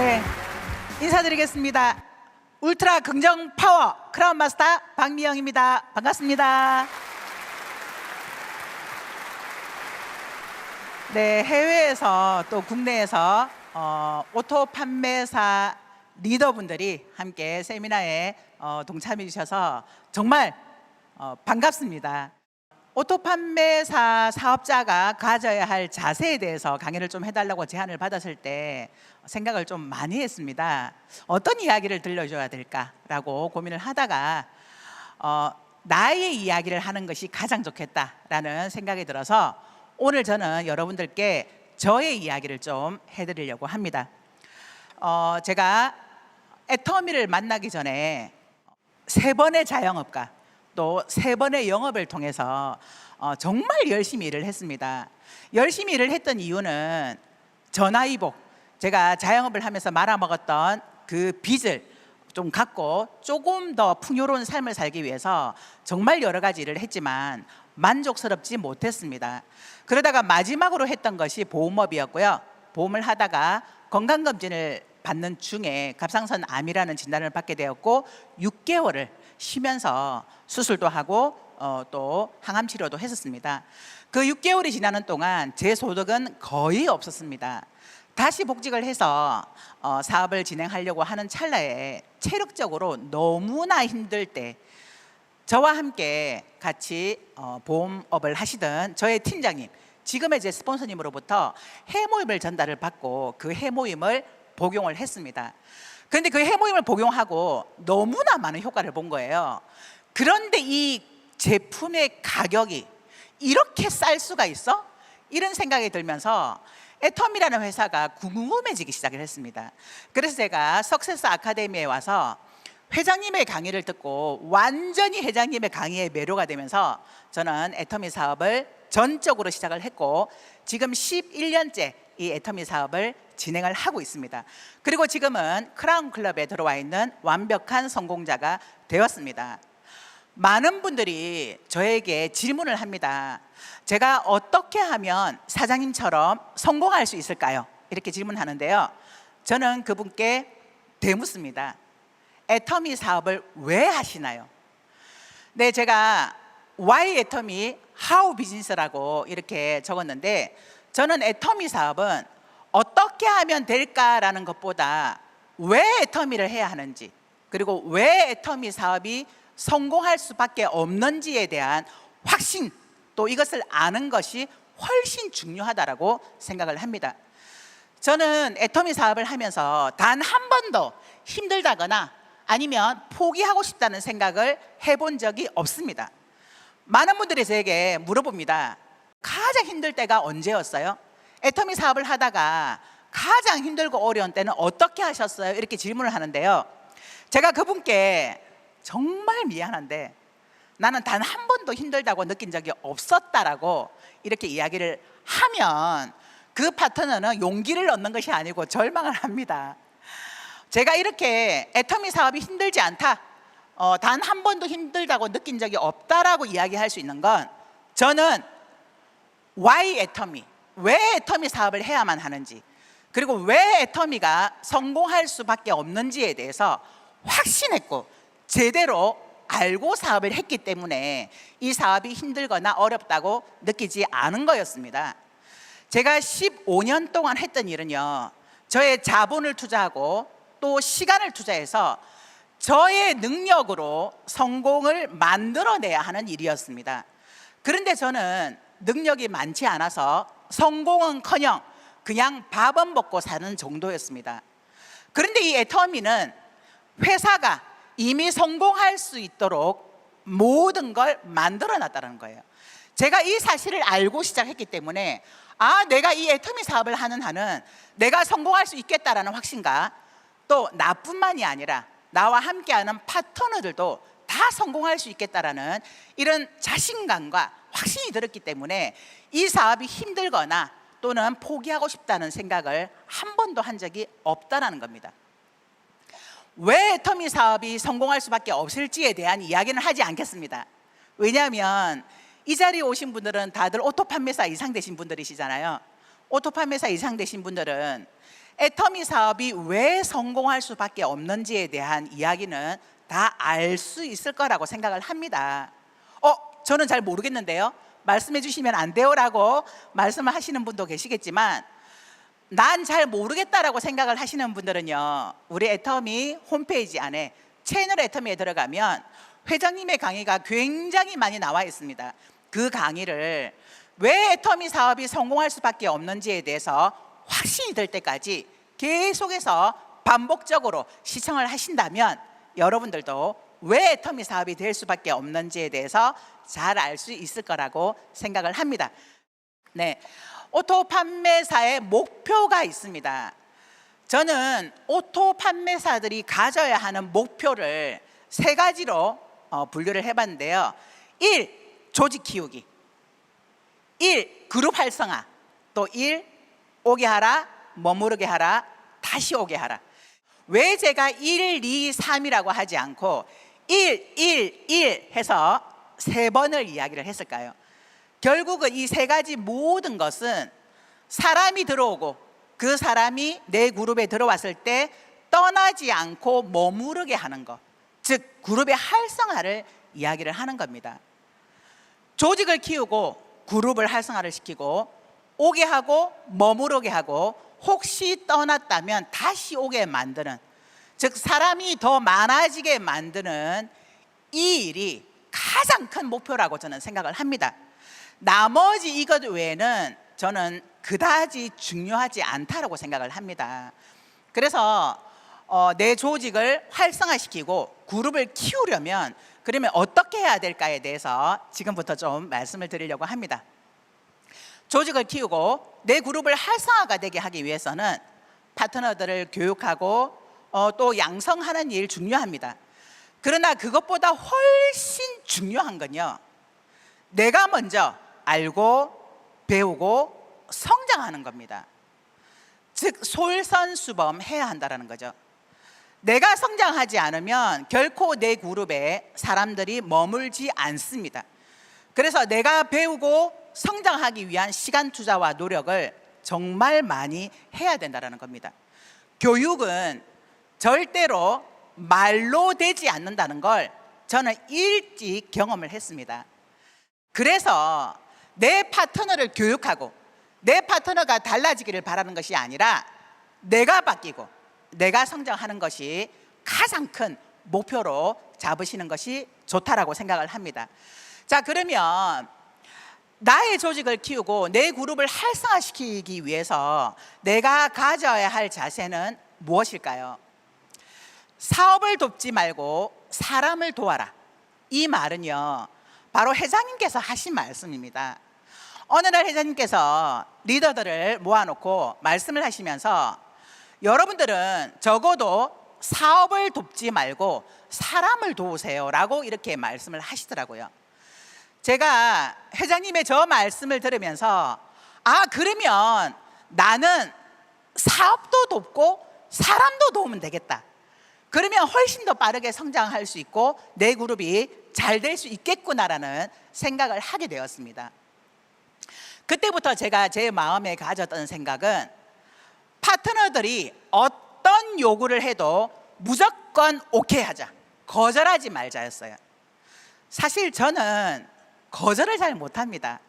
네, 인사드리겠습니다. 울트라 긍정 파워 크라운 마스터 박미영입니다. 반갑습니다. 네, 해외에서 또 국내에서 오토 판매사 리더분들이 함께 세미나에 동참해 주셔서 정말 반갑습니다. 오토 판매사 사업자가 가져야 할 자세에 대해서 강의를 좀 해달라고 제안을 받았을 때 생각을 좀 많이 했습니다. 어떤 이야기를 들려줘야 될까라고 고민을 하다가 나의 이야기를 하는 것이 가장 좋겠다라는 생각이 들어서 오늘 저는 여러분들께 저의 이야기를 좀 해드리려고 합니다. 제가 애터미를 만나기 전에 3번의 자영업가 또 3번의 영업을 통해서 정말 열심히 일을 했습니다. 열심히 일을 했던 이유는 전화위복, 제가 자영업을 하면서 말아먹었던 그 빚을 좀 갖고 조금 더 풍요로운 삶을 살기 위해서 정말 여러 가지 일을 했지만 만족스럽지 못했습니다. 그러다가 마지막으로 했던 것이 보험업이었고요. 보험을 하다가 건강검진을 받는 중에 갑상선 암이라는 진단을 받게 되었고 6개월을 쉬면서 수술도 하고 또 항암 치료도 했었습니다. 그 6개월이 지나는 동안 제 소득은 거의 없었습니다. 다시 복직을 해서 사업을 진행하려고 하는 찰나에 체력적으로 너무나 힘들 때 저와 함께 같이 보험업을 하시던 저의 팀장님, 지금의 제 스폰서님으로부터 해모임을 전달을 받고 그 해모임을 복용을 했습니다. 그런데 그 해모임을 복용하고 너무나 많은 효과를 본 거예요. 그런데 이 제품의 가격이 이렇게 쌀 수가 있어? 이런 생각이 들면서 애텀이라는 회사가 궁금해지기 시작을 했습니다. 그래서 제가 석세스 아카데미에 와서 회장님의 강의를 듣고 완전히 회장님의 강의에 매료가 되면서 저는 애터미 사업을 전적으로 시작을 했고 지금 11년째 이 애터미 사업을 진행을 하고 있습니다. 그리고 지금은 크라운 클럽에 들어와 있는 완벽한 성공자가 되었습니다. 많은 분들이 저에게 질문을 합니다. 제가 어떻게 하면 사장님처럼 성공할 수 있을까요? 이렇게 질문하는데요. 저는 그분께 되묻습니다. 애터미 사업을 왜 하시나요? 네, 제가 Why 애터미, How 비즈니스라고 이렇게 적었는데 저는 애터미 사업은 어떻게 하면 될까라는 것보다 왜 애터미를 해야 하는지 그리고 왜 애터미 사업이 성공할 수밖에 없는지에 대한 확신 또 이것을 아는 것이 훨씬 중요하다고 생각을 합니다. 저는 애터미 사업을 하면서 단 한 번도 힘들다거나 아니면 포기하고 싶다는 생각을 해본 적이 없습니다. 많은 분들이 저에게 물어봅니다. 가장 힘들 때가 언제였어요? 애터미 사업을 하다가 가장 힘들고 어려운 때는 어떻게 하셨어요? 이렇게 질문을 하는데요. 제가 그분께 정말 미안한데 나는 단 한 번도 힘들다고 느낀 적이 없었다라고 이렇게 이야기를 하면 그 파트너는 용기를 얻는 것이 아니고 절망을 합니다. 제가 이렇게 애터미 사업이 힘들지 않다, 단 한 번도 힘들다고 느낀 적이 없다라고 이야기할 수 있는 건 저는 Why 애터미, 왜 애터미 사업을 해야만 하는지 그리고 왜 애터미가 성공할 수밖에 없는지에 대해서 확신했고 제대로 알고 사업을 했기 때문에 이 사업이 힘들거나 어렵다고 느끼지 않은 거였습니다. 제가 15년 동안 했던 일은요, 저의 자본을 투자하고 또 시간을 투자해서 저의 능력으로 성공을 만들어내야 하는 일이었습니다. 그런데 저는 능력이 많지 않아서 성공은커녕 그냥 밥은 먹고 사는 정도였습니다. 그런데 이 애터미는 회사가 이미 성공할 수 있도록 모든 걸 만들어 놨다는 거예요. 제가 이 사실을 알고 시작했기 때문에 내가 이 애터미 사업을 하는 한은 내가 성공할 수 있겠다라는 확신과 또 나뿐만이 아니라 나와 함께하는 파트너들도 다 성공할 수 있겠다라는 이런 자신감과 확신이 들었기 때문에 이 사업이 힘들거나 또는 포기하고 싶다는 생각을 한 번도 한 적이 없다라는 겁니다. 왜 애터미 사업이 성공할 수밖에 없을지에 대한 이야기는 하지 않겠습니다. 왜냐하면 이 자리에 오신 분들은 다들 오토 판매사 이상 되신 분들이시잖아요. 오토 판매사 이상 되신 분들은 애터미 사업이 왜 성공할 수밖에 없는지에 대한 이야기는 다 알 수 있을 거라고 생각을 합니다. 저는 잘 모르겠는데요. 말씀해 주시면 안 돼요라고 말씀을 하시는 분도 계시겠지만, 난 잘 모르겠다라고 생각을 하시는 분들은요, 우리 애터미 홈페이지 안에 채널 애터미에 들어가면 회장님의 강의가 굉장히 많이 나와 있습니다. 그 강의를 왜 애터미 사업이 성공할 수밖에 없는지에 대해서 확신이 들 때까지 계속해서 반복적으로 시청을 하신다면 여러분들도 왜 애터미 사업이 될 수밖에 없는지에 대해서 잘 알 수 있을 거라고 생각을 합니다. 네, 오토 판매사의 목표가 있습니다. 저는 오토 판매사들이 가져야 하는 목표를 세 가지로 분류를 해봤는데요. 1. 조직 키우기. 1. 그룹 활성화. 또 1. 오게 하라, 머무르게 하라, 다시 오게 하라. 왜 제가 1, 2, 3이라고 하지 않고 1, 1, 1 해서 세 번을 이야기를 했을까요? 결국은 이 세 가지 모든 것은 사람이 들어오고 그 사람이 내 그룹에 들어왔을 때 떠나지 않고 머무르게 하는 것, 즉 그룹의 활성화를 이야기를 하는 겁니다. 조직을 키우고 그룹을 활성화를 시키고 오게 하고 머무르게 하고 혹시 떠났다면 다시 오게 만드는, 즉 사람이 더 많아지게 만드는 이 일이 가장 큰 목표라고 저는 생각을 합니다. 나머지 이것 외에는 저는 그다지 중요하지 않다라고 생각을 합니다. 그래서 내 조직을 활성화시키고 그룹을 키우려면 그러면 어떻게 해야 될까에 대해서 지금부터 좀 말씀을 드리려고 합니다. 조직을 키우고 내 그룹을 활성화가 되게 하기 위해서는 파트너들을 교육하고 또 양성하는 일 중요합니다. 그러나 그것보다 훨씬 중요한 건요, 내가 먼저 알고 배우고 성장하는 겁니다. 즉 솔선수범해야 한다는 거죠. 내가 성장하지 않으면 결코 내 그룹에 사람들이 머물지 않습니다. 그래서 내가 배우고 성장하기 위한 시간 투자와 노력을 정말 많이 해야 된다는 겁니다. 교육은 절대로 말로 되지 않는다는 걸 저는 일찍 경험을 했습니다. 그래서 내 파트너를 교육하고 내 파트너가 달라지기를 바라는 것이 아니라 내가 바뀌고 내가 성장하는 것이 가장 큰 목표로 잡으시는 것이 좋다라고 생각을 합니다. 자, 그러면 나의 조직을 키우고 내 그룹을 활성화시키기 위해서 내가 가져야 할 자세는 무엇일까요? 사업을 돕지 말고 사람을 도와라. 이 말은요, 바로 회장님께서 하신 말씀입니다. 어느 날 회장님께서 리더들을 모아놓고 말씀을 하시면서 여러분들은 적어도 사업을 돕지 말고 사람을 도우세요 라고 이렇게 말씀을 하시더라고요. 제가 회장님의 저 말씀을 들으면서 그러면 나는 사업도 돕고 사람도 도우면 되겠다. 그러면 훨씬 더 빠르게 성장할 수 있고 내 그룹이 잘 될 수 있겠구나라는 생각을 하게 되었습니다. 그때부터 제가 제 마음에 가졌던 생각은 파트너들이 어떤 요구를 해도 무조건 오케이 하자, 거절하지 말자였어요. 사실 저는 거절을 잘 못합니다.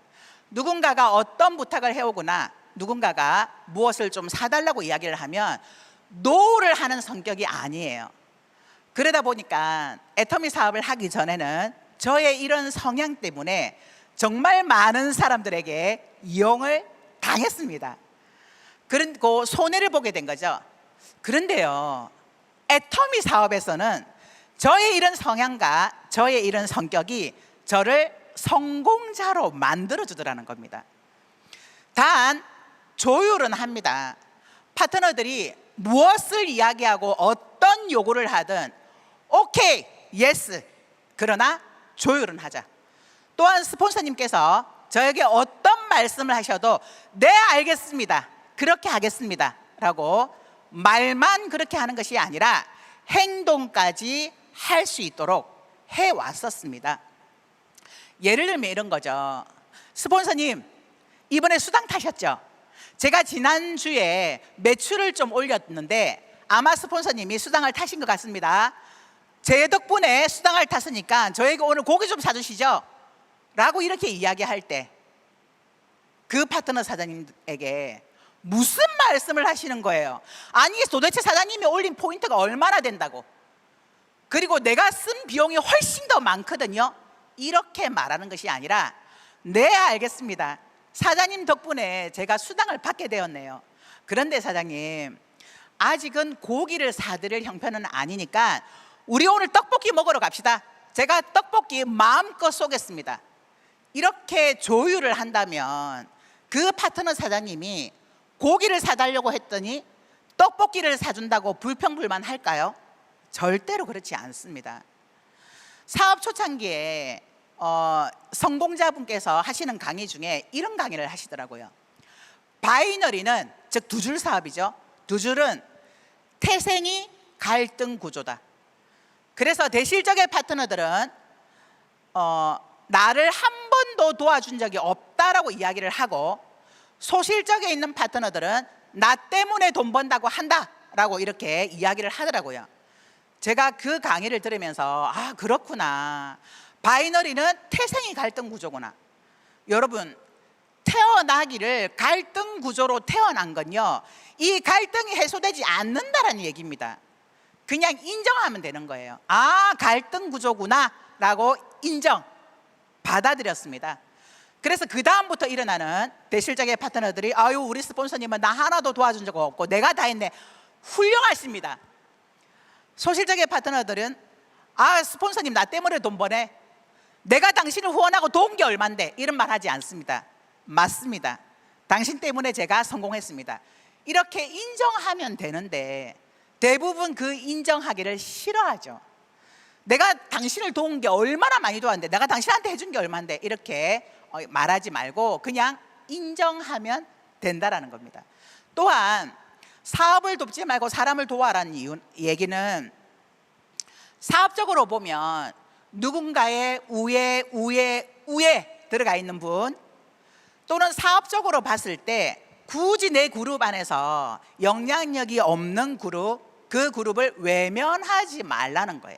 누군가가 어떤 부탁을 해오거나 누군가가 무엇을 좀 사달라고 이야기를 하면 노를 하는 성격이 아니에요. 그러다 보니까 애터미 사업을 하기 전에는 저의 이런 성향 때문에 정말 많은 사람들에게 이용을 당했습니다. 그리고 손해를 보게 된 거죠. 그런데요, 애터미 사업에서는 저의 이런 성향과 저의 이런 성격이 저를 성공자로 만들어주더라는 겁니다. 단 조율은 합니다. 파트너들이 무엇을 이야기하고 어떤 요구를 하든 오케이, 예스. 그러나 조율은 하자. 또한 스폰서님께서 저에게 어떤 말씀을 하셔도 네, 알겠습니다, 그렇게 하겠습니다 라고 말만 그렇게 하는 것이 아니라 행동까지 할 수 있도록 해왔었습니다. 예를 들면 이런 거죠. 스폰서님, 이번에 수당 타셨죠? 제가 지난주에 매출을 좀 올렸는데 아마 스폰서님이 수당을 타신 것 같습니다. 제 덕분에 수당을 탔으니까 저에게 오늘 고기 좀 사주시죠 라고 이렇게 이야기할 때 그 파트너 사장님에게 무슨 말씀을 하시는 거예요? 아니 도대체 사장님이 올린 포인트가 얼마나 된다고, 그리고 내가 쓴 비용이 훨씬 더 많거든요, 이렇게 말하는 것이 아니라 네 알겠습니다, 사장님 덕분에 제가 수당을 받게 되었네요. 그런데 사장님 아직은 고기를 사드릴 형편은 아니니까 우리 오늘 떡볶이 먹으러 갑시다. 제가 떡볶이 마음껏 쏘겠습니다. 이렇게 조율을 한다면 그 파트너 사장님이 고기를 사달라고 했더니 떡볶이를 사준다고 불평불만 할까요? 절대로 그렇지 않습니다. 사업 초창기에 성공자분께서 하시는 강의 중에 이런 강의를 하시더라고요. 바이너리는, 즉 두 줄 사업이죠. 두 줄은 태생이 갈등 구조다. 그래서 대실적의 파트너들은 나를 한 번도 도와준 적이 없다라고 이야기를 하고, 소실적에 있는 파트너들은 나 때문에 돈 번다고 한다라고 이렇게 이야기를 하더라고요. 제가 그 강의를 들으면서 아 그렇구나, 바이너리는 태생이 갈등 구조구나. 여러분, 태어나기를 갈등 구조로 태어난 건요, 이 갈등이 해소되지 않는다라는 얘기입니다. 그냥 인정하면 되는 거예요. 아 갈등 구조구나 라고 인정, 받아들였습니다. 그래서 그 다음부터 일어나는 대실적의 파트너들이 아유 우리 스폰서님은 나 하나도 도와준 적 없고 내가 다 했네, 훌륭하십니다. 소실적의 파트너들은 아 스폰서님 나 때문에 돈 버네, 내가 당신을 후원하고 도운 게 얼만데, 이런 말 하지 않습니다. 맞습니다. 당신 때문에 제가 성공했습니다. 이렇게 인정하면 되는데 대부분 그 인정하기를 싫어하죠. 내가 당신을 도운 게 얼마나 많이 도왔는데, 내가 당신한테 해준 게 얼만데, 이렇게 말하지 말고 그냥 인정하면 된다라는 겁니다. 또한 사업을 돕지 말고 사람을 도와라는 얘기는 사업적으로 보면 누군가의 우에 들어가 있는 분, 또는 사업적으로 봤을 때 굳이 내 그룹 안에서 영향력이 없는 그룹, 그 그룹을 외면하지 말라는 거예요.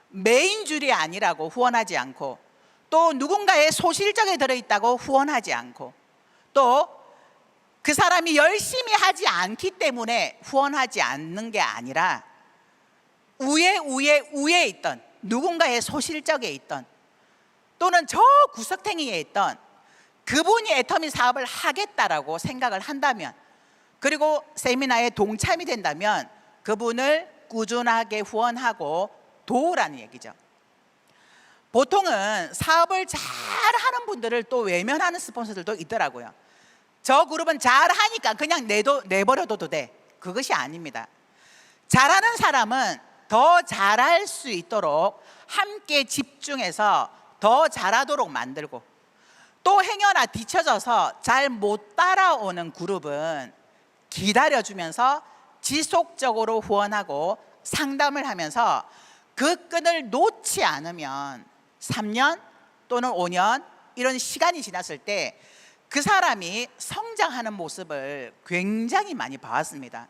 메인 줄이 아니라고 후원하지 않고, 또 누군가의 소실적에 들어있다고 후원하지 않고, 또 그 사람이 열심히 하지 않기 때문에 후원하지 않는 게 아니라 우에 있던 누군가의 소실적에 있던, 또는 저 구석탱이에 있던 그분이 애터미 사업을 하겠다라고 생각을 한다면, 그리고 세미나에 동참이 된다면 그분을 꾸준하게 후원하고 도우라는 얘기죠. 보통은 사업을 잘하는 분들을 또 외면하는 스폰서들도 있더라고요. 저 그룹은 잘하니까 그냥 내버려둬도 돼. 그것이 아닙니다. 잘하는 사람은 더 잘할 수 있도록 함께 집중해서 더 잘하도록 만들고, 또 행여나 뒤처져서 잘 못 따라오는 그룹은 기다려주면서 지속적으로 후원하고 상담을 하면서 그 끈을 놓지 않으면 3년 또는 5년 이런 시간이 지났을 때 그 사람이 성장하는 모습을 굉장히 많이 봐왔습니다.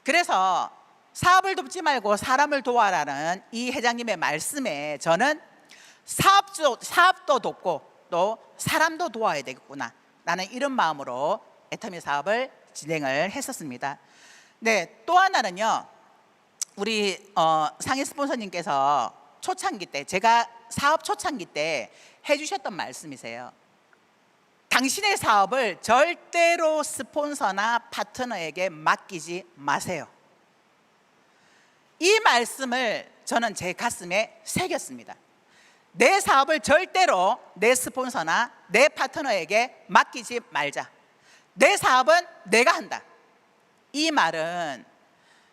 그래서 사업을 돕지 말고 사람을 도와라는 이 회장님의 말씀에 저는 사업도 돕고 또 사람도 도와야 되겠구나 라는 이런 마음으로 애터미 사업을 진행을 했었습니다. 네, 또 하나는요, 우리 상위 스폰서님께서 초창기 때, 제가 사업 초창기 때 해주셨던 말씀이세요. 당신의 사업을 절대로 스폰서나 파트너에게 맡기지 마세요. 이 말씀을 저는 제 가슴에 새겼습니다. 내 사업을 절대로 내 스폰서나 내 파트너에게 맡기지 말자. 내 사업은 내가 한다. 이 말은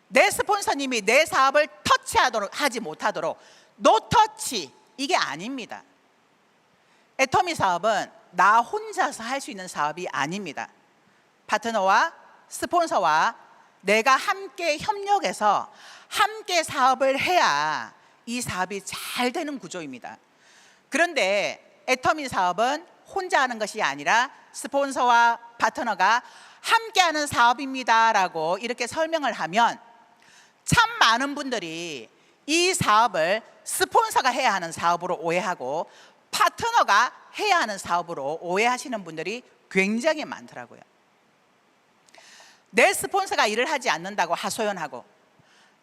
내 스폰서님이 내 사업을 하지 못하도록 노터치, 이게 아닙니다. 애터미 사업은 나 혼자서 할 수 있는 사업이 아닙니다. 파트너와 스폰서와 내가 함께 협력해서 함께 사업을 해야 이 사업이 잘 되는 구조입니다. 그런데 애터미 사업은 혼자 하는 것이 아니라 스폰서와 파트너가 함께하는 사업입니다라고 이렇게 설명을 하면 참 많은 분들이 이 사업을 스폰서가 해야 하는 사업으로 오해하고 파트너가 해야 하는 사업으로 오해하시는 분들이 굉장히 많더라고요. 내 스폰서가 일을 하지 않는다고 하소연하고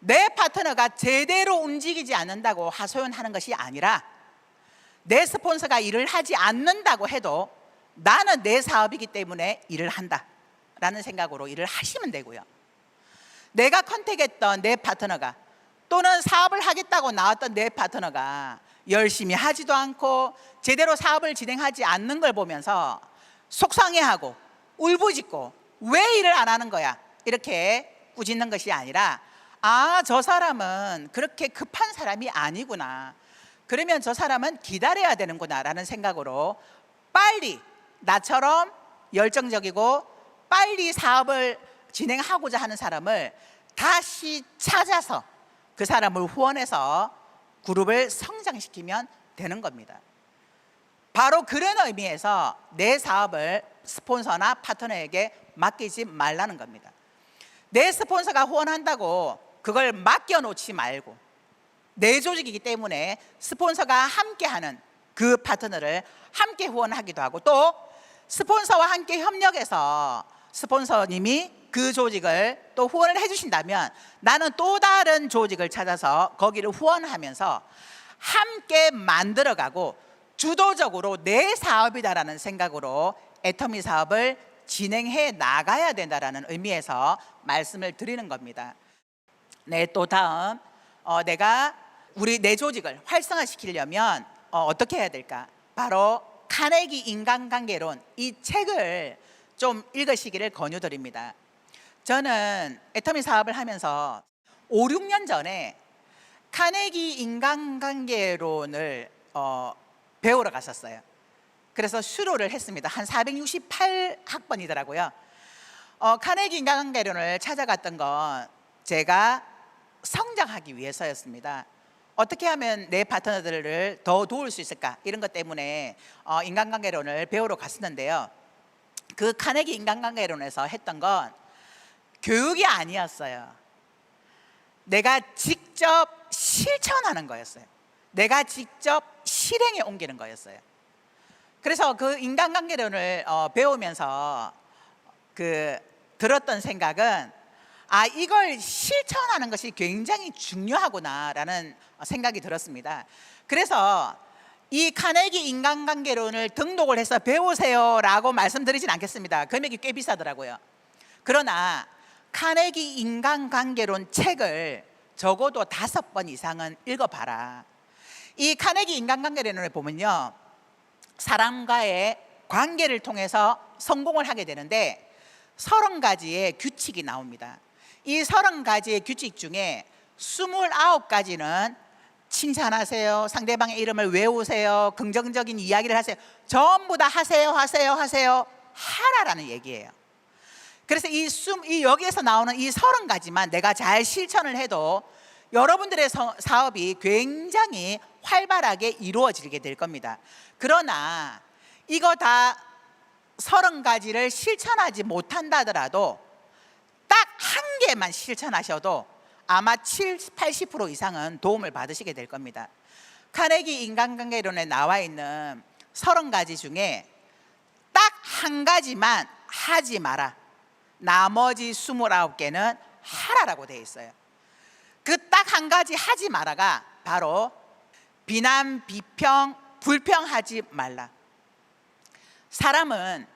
내 파트너가 제대로 움직이지 않는다고 하소연하는 것이 아니라 내 스폰서가 일을 하지 않는다고 해도 나는 내 사업이기 때문에 일을 한다라는 생각으로 일을 하시면 되고요. 내가 컨택했던 내 파트너가 또는 사업을 하겠다고 나왔던 내 파트너가 열심히 하지도 않고 제대로 사업을 진행하지 않는 걸 보면서 속상해하고 울부짖고 왜 일을 안 하는 거야? 이렇게 꾸짖는 것이 아니라 아, 저 사람은 그렇게 급한 사람이 아니구나. 그러면 저 사람은 기다려야 되는구나 라는 생각으로 빨리 나처럼 열정적이고 빨리 사업을 진행하고자 하는 사람을 다시 찾아서 그 사람을 후원해서 그룹을 성장시키면 되는 겁니다. 바로 그런 의미에서 내 사업을 스폰서나 파트너에게 맡기지 말라는 겁니다. 내 스폰서가 후원한다고 그걸 맡겨놓지 말고 내 조직이기 때문에 스폰서가 함께하는 그 파트너를 함께 후원하기도 하고 또 스폰서와 함께 협력해서 스폰서님이 그 조직을 또 후원을 해주신다면 나는 또 다른 조직을 찾아서 거기를 후원하면서 함께 만들어가고 주도적으로 내 사업이다라는 생각으로 애터미 사업을 진행해 나가야 된다라는 의미에서 말씀을 드리는 겁니다. 네, 또 다음 내가 내 조직을 활성화시키려면 어떻게 해야 될까? 바로 카네기 인간관계론 이 책을 좀 읽으시기를 권유드립니다. 저는 애터미 사업을 하면서 5, 6년 전에 카네기 인간관계론을 배우러 갔었어요. 그래서 수료를 했습니다. 한 468학번이더라고요. 카네기 인간관계론을 찾아갔던 건 제가 성장하기 위해서였습니다. 어떻게 하면 내 파트너들을 더 도울 수 있을까? 이런 것 때문에 인간관계론을 배우러 갔었는데요. 그 카네기 인간관계론에서 했던 건 교육이 아니었어요. 내가 직접 실천하는 거였어요. 내가 직접 실행에 옮기는 거였어요. 그래서 그 인간관계론을 배우면서 들었던 생각은 아, 이걸 실천하는 것이 굉장히 중요하구나라는 생각이 들었습니다. 그래서 이 카네기 인간관계론을 등록을 해서 배우세요라고 말씀드리진 않겠습니다. 금액이 꽤 비싸더라고요. 그러나 카네기 인간관계론 책을 적어도 5번 이상은 읽어봐라. 이 카네기 인간관계론을 보면요, 사람과의 관계를 통해서 성공을 하게 되는데 30가지의 규칙이 나옵니다. 이 30가지의 규칙 중에 29가지는 칭찬하세요, 상대방의 이름을 외우세요, 긍정적인 이야기를 하세요, 전부 다 하세요 하라라는 얘기예요. 그래서 여기에서 나오는 이 30가지만 내가 잘 실천을 해도 여러분들의 사업이 굉장히 활발하게 이루어지게 될 겁니다. 그러나 이거 다 30가지를 실천하지 못한다 하더라도 딱 한 개만 실천하셔도 아마 70, 80% 이상은 도움을 받으시게 될 겁니다. 카네기 인간관계론에 나와 있는 30가지 중에 딱 한 가지만 하지 마라. 나머지 29개는 하라라고 되어 있어요. 그 딱 한 가지 하지 마라가 바로 비난, 비평, 불평하지 말라. 사람은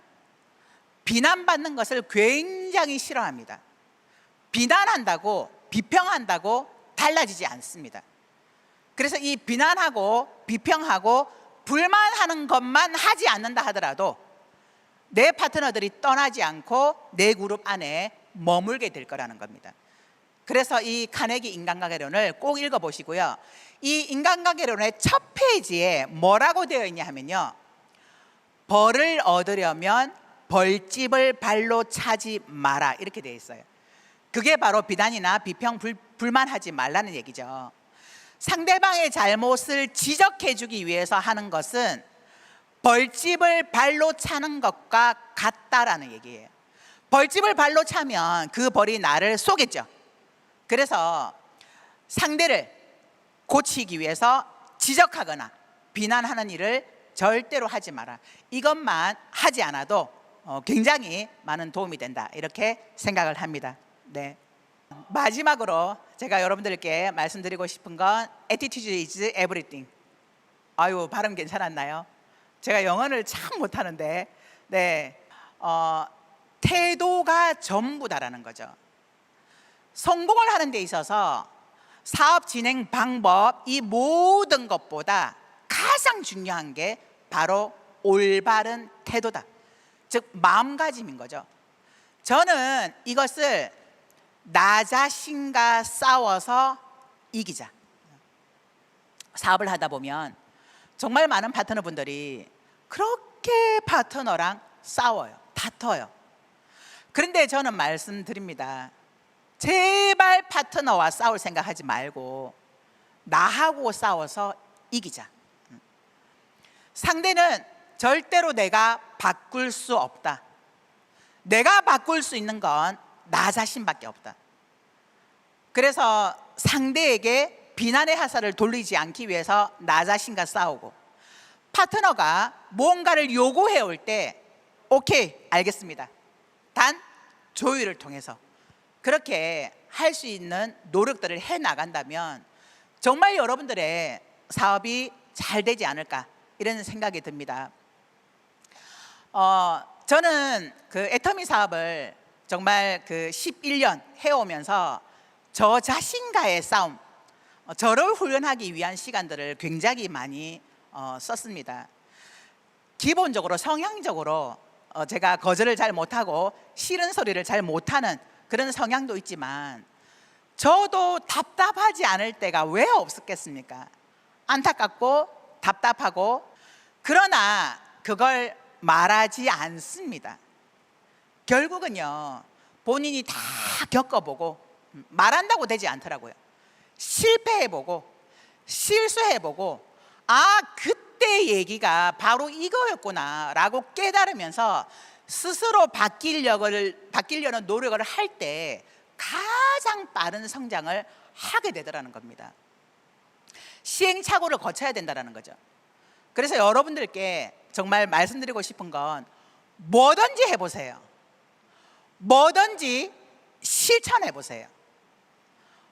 비난받는 것을 굉장히 싫어합니다. 비난한다고, 비평한다고 달라지지 않습니다. 그래서 이 비난하고 비평하고 불만하는 것만 하지 않는다 하더라도 내 파트너들이 떠나지 않고 내 그룹 안에 머물게 될 거라는 겁니다. 그래서 이 카네기 인간관계론을 꼭 읽어보시고요. 이 인간관계론의 첫 페이지에 뭐라고 되어 있냐 하면요, 벌을 얻으려면 벌집을 발로 차지 마라 이렇게 되어 있어요. 그게 바로 비난이나 비평, 불만하지 말라는 얘기죠. 상대방의 잘못을 지적해 주기 위해서 하는 것은 벌집을 발로 차는 것과 같다라는 얘기예요. 벌집을 발로 차면 그 벌이 나를 쏘겠죠. 그래서 상대를 고치기 위해서 지적하거나 비난하는 일을 절대로 하지 마라. 이것만 하지 않아도 굉장히 많은 도움이 된다, 이렇게 생각을 합니다. 네. 마지막으로 제가 여러분들께 말씀드리고 싶은 건 Attitude is everything. 아유, 발음 괜찮았나요? 제가 영어를 참 못하는데, 네, 태도가 전부다라는 거죠. 성공을 하는 데 있어서 사업 진행 방법, 이 모든 것보다 가장 중요한 게 바로 올바른 태도다. 즉 마음가짐인 거죠. 저는 이것을 나 자신과 싸워서 이기자. 사업을 하다 보면 정말 많은 파트너분들이 그렇게 파트너랑 싸워요, 다퉈요. 그런데 저는 말씀드립니다. 제발 파트너와 싸울 생각하지 말고 나하고 싸워서 이기자. 상대는 절대로 내가 바꿀 수 없다. 내가 바꿀 수 있는 건 나 자신밖에 없다. 그래서 상대에게 비난의 화살을 돌리지 않기 위해서 나 자신과 싸우고, 파트너가 뭔가를 요구해 올 때 오케이, 알겠습니다, 단 조율을 통해서 그렇게 할 수 있는 노력들을 해 나간다면 정말 여러분들의 사업이 잘 되지 않을까, 이런 생각이 듭니다. 저는 그 애터미 사업을 정말 그 11년 해오면서 저 자신과의 싸움, 저를 훈련하기 위한 시간들을 굉장히 많이 썼습니다. 기본적으로 성향적으로 제가 거절을 잘 못하고 싫은 소리를 잘 못하는 그런 성향도 있지만, 저도 답답하지 않을 때가 왜 없었겠습니까? 안타깝고 답답하고, 그러나 그걸 말하지 않습니다. 결국은요, 본인이 다 겪어보고 말한다고 되지 않더라고요. 실패해보고 실수해보고, 아, 그때 얘기가 바로 이거였구나 라고 깨달으면서 스스로 바뀌려는 노력을 할 때 가장 빠른 성장을 하게 되더라는 겁니다. 시행착오를 거쳐야 된다는 거죠. 그래서 여러분들께 정말 말씀드리고 싶은 건 뭐든지 해보세요. 뭐든지 실천해보세요.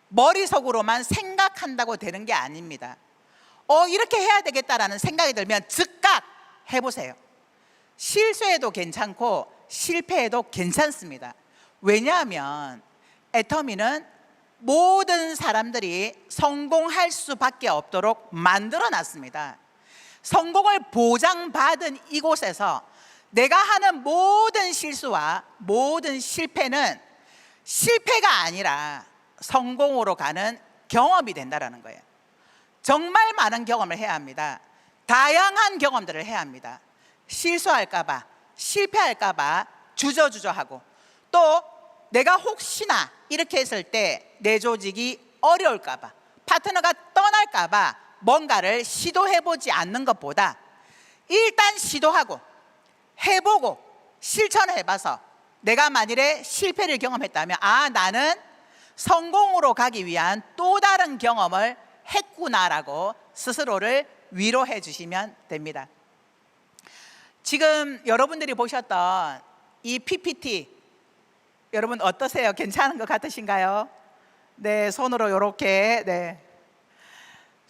머릿속으로만 생각한다고 되는 게 아닙니다. 이렇게 해야 되겠다라는 생각이 들면 즉각 해보세요. 실수해도 괜찮고 실패해도 괜찮습니다. 왜냐하면 애터미는 모든 사람들이 성공할 수밖에 없도록 만들어 놨습니다. 성공을 보장받은 이곳에서 내가 하는 모든 실수와 모든 실패는 실패가 아니라 성공으로 가는 경험이 된다는 거예요. 정말 많은 경험을 해야 합니다. 다양한 경험들을 해야 합니다. 실수할까 봐, 실패할까 봐 주저주저하고, 또 내가 혹시나 이렇게 했을 때 내 조직이 어려울까 봐, 파트너가 떠날까 봐 뭔가를 시도해보지 않는 것보다 일단 시도하고 해보고 실천해봐서 내가 만일에 실패를 경험했다면, 아, 나는 성공으로 가기 위한 또 다른 경험을 했구나라고 스스로를 위로해 주시면 됩니다. 지금 여러분들이 보셨던 이 PPT, 여러분 어떠세요? 괜찮은 것 같으신가요? 네, 손으로 이렇게. 네.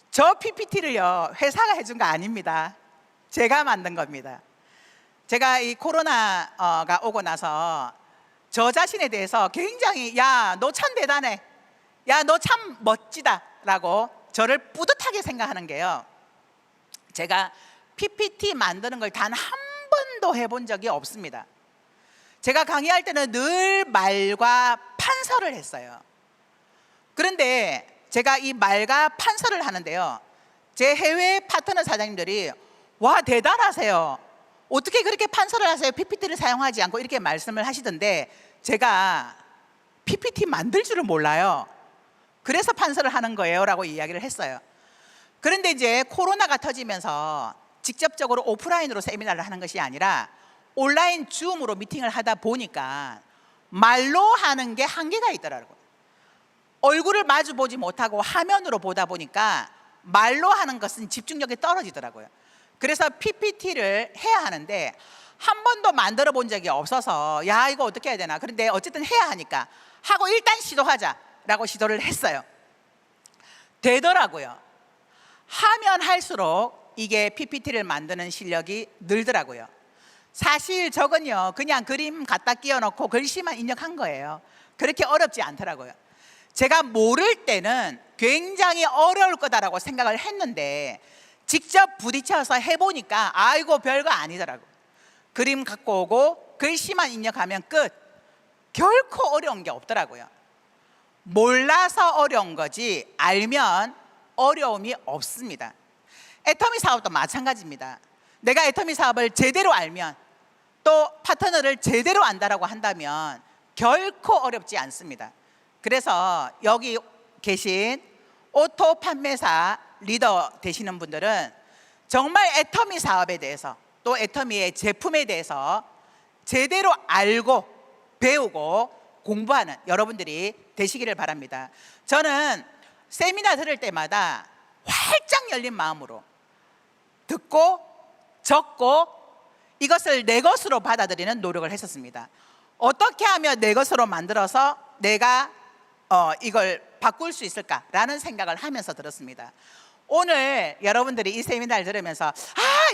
저 PPT를요, 회사가 해준 거 아닙니다. 제가 만든 겁니다. 제가 이 코로나가 오고 나서 저 자신에 대해서 굉장히, 야, 너 참 대단해, 야, 너 참 멋지다 라고 저를 뿌듯하게 생각하는 게요, 제가 PPT 만드는 걸 단 한 번도 해본 적이 없습니다. 제가 강의할 때는 늘 말과 판서를 했어요. 그런데 제가 이 말과 판서를 하는데요, 제 해외 파트너 사장님들이 와, 대단하세요, 어떻게 그렇게 판서를 하세요, PPT를 사용하지 않고, 이렇게 말씀을 하시던데, 제가 PPT 만들 줄을 몰라요. 그래서 판서를 하는 거예요 라고 이야기를 했어요. 그런데 이제 코로나가 터지면서 직접적으로 오프라인으로 세미나를 하는 것이 아니라 온라인 줌으로 미팅을 하다 보니까 말로 하는 게 한계가 있더라고요. 얼굴을 마주 보지 못하고 화면으로 보다 보니까 말로 하는 것은 집중력이 떨어지더라고요. 그래서 PPT를 해야 하는데 한 번도 만들어 본 적이 없어서 야 이거 어떻게 해야 되나, 그런데 어쨌든 해야 하니까 하고 일단 시도하자라고 시도를 했어요. 되더라고요. 하면 할수록 이게 PPT를 만드는 실력이 늘더라고요. 사실 저건요 그냥 그림 갖다 끼워놓고 글씨만 입력한 거예요. 그렇게 어렵지 않더라고요. 제가 모를 때는 굉장히 어려울 거다라고 생각을 했는데 직접 부딪혀서 해보니까 아이고 별거 아니더라고요. 그림 갖고 오고 글씨만 입력하면 끝. 결코 어려운 게 없더라고요. 몰라서 어려운 거지 알면 어려움이 없습니다. 애터미 사업도 마찬가지입니다. 내가 애터미 사업을 제대로 알면 또 파트너를 제대로 안다라고 한다면 결코 어렵지 않습니다. 그래서 여기 계신 오토 판매사 리더 되시는 분들은 정말 애터미 사업에 대해서 또 애터미의 제품에 대해서 제대로 알고 배우고 공부하는 여러분들이 되시기를 바랍니다. 저는 세미나 들을 때마다 활짝 열린 마음으로 듣고 적고 이것을 내 것으로 받아들이는 노력을 했었습니다. 어떻게 하면 내 것으로 만들어서 내가 이걸 바꿀 수 있을까라는 생각을 하면서 들었습니다. 오늘 여러분들이 이 세미나를 들으면서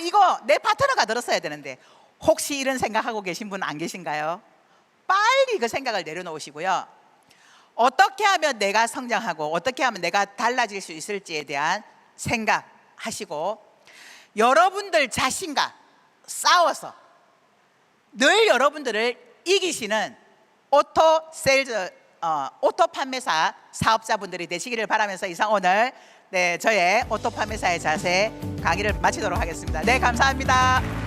이거 내 파트너가 들었어야 되는데 혹시 이런 생각하고 계신 분 안 계신가요? 빨리 그 생각을 내려놓으시고요. 어떻게 하면 내가 성장하고 어떻게 하면 내가 달라질 수 있을지에 대한 생각하시고 여러분들 자신과 싸워서 늘 여러분들을 이기시는 오토 판매사 사업자분들이 되시기를 바라면서 이상 오늘 저의 오토 판매사의 자세 강의를 마치도록 하겠습니다. 네, 감사합니다.